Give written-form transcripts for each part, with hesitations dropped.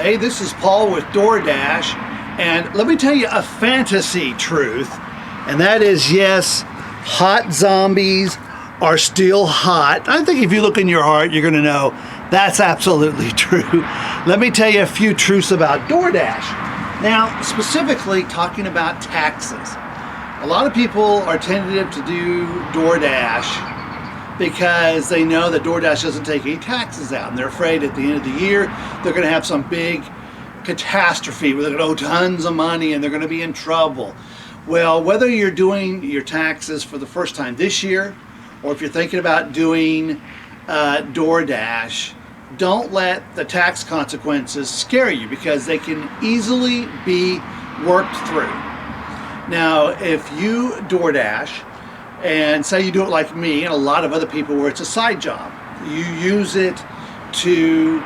Hey, this is Paul with DoorDash, and let me tell you a fantasy truth, and that is, yes, hot zombies are still hot. I think if you look in your heart, you're going to know that's absolutely true. Let me tell you a few truths about DoorDash. Now, specifically talking about taxes. A lot of people are tentative to do DoorDash because they know that DoorDash doesn't take any taxes out, and they're afraid at the end of the year they're going to have some big catastrophe where they're going to owe tons of money and they're going to be in trouble. Well, whether you're doing your taxes for the first time this year or if you're thinking about doing DoorDash, don't let the tax consequences scare you, because they can easily be worked through. Now, if you DoorDash, and say you do it like me and a lot of other people where it's a side job, you use it to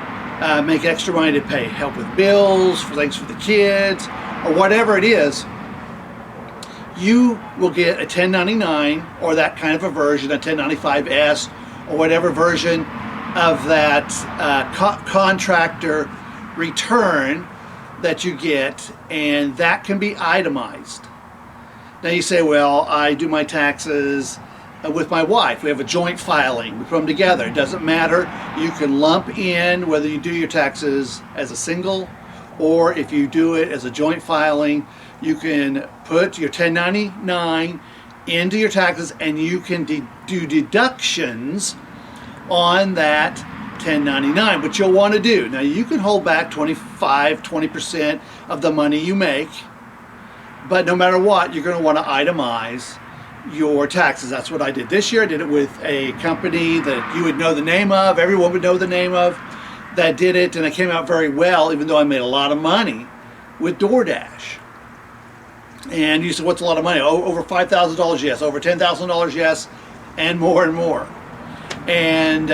make extra money to pay help with bills, for things for the kids, or whatever it is, you will get a 1099 or that kind of a version, a 1095S, or whatever version of that contractor return that you get, and that can be itemized. Now you say, well, I do my taxes with my wife. We have a joint filing. We put them together. It doesn't matter. You can lump in whether you do your taxes as a single or if you do it as a joint filing. You can put your 1099 into your taxes, and you can do deductions on that 1099, which you'll want to do. Now you can hold back 20% of the money you make, but no matter what, you're going to want to itemize your taxes. That's what I did this year. I did it with a company that you would know the name of, everyone would know the name of, that did it, and it came out very well, even though I made a lot of money with DoorDash. And you said, what's a lot of money? Oh, over $5,000, yes. Over $10,000, yes. And more and more. And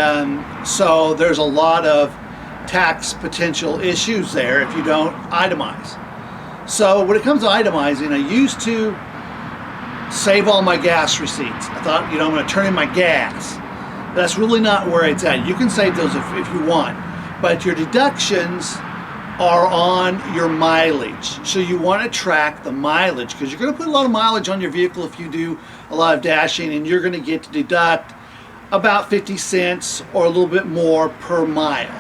so there's a lot of tax potential issues there if you don't itemize. So when it comes to itemizing, I used to save all my gas receipts. I thought, I'm going to turn in my gas. That's really not where it's at. You can save those if you want, but your deductions are on your mileage. So you want to track the mileage, because you're going to put a lot of mileage on your vehicle if you do a lot of dashing, and you're going to get to deduct about 50 cents or a little bit more per mile.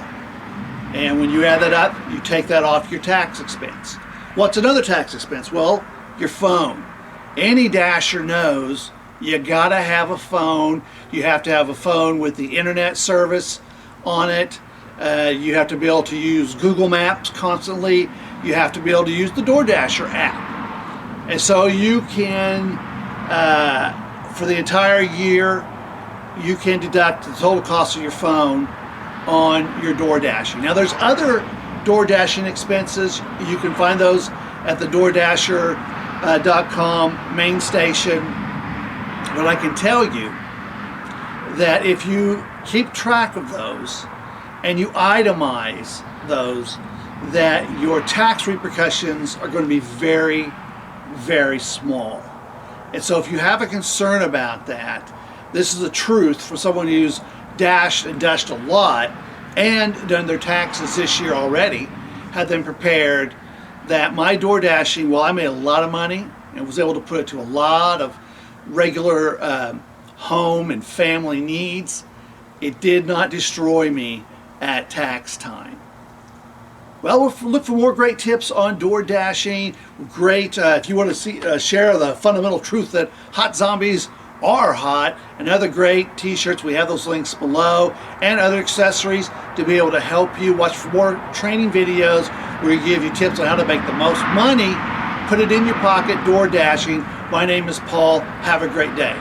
And when you add that up, you take that off your tax expense. What's another tax expense? Well, your phone. Any dasher knows you gotta have a phone. You have to have a phone with the internet service on it. You have to be able to use Google Maps constantly. You have to be able to use the DoorDasher app. And so you can, for the entire year, you can deduct the total cost of your phone on your DoorDashing. Now there's other DoorDashing expenses. You can find those at the DoorDasher.com main station. But I can tell you that if you keep track of those and you itemize those, that your tax repercussions are going to be very, very small. And so if you have a concern about that, this is the truth for someone who's dashed and dashed a lot and done their taxes this year already, had them prepared, that my DoorDashing, well, I made a lot of money and was able to put it to a lot of regular home and family needs. It did not destroy me at tax time. Well, we'll look for more great tips on DoorDashing. Great, if you want to see share the fundamental truth that hot zombies are hot, and other great t-shirts, we have those links below, and other accessories to be able to help you. Watch for more training videos where we give you tips on how to make the most money. Put it in your pocket, DoorDashing. My name is Paul. Have a great day.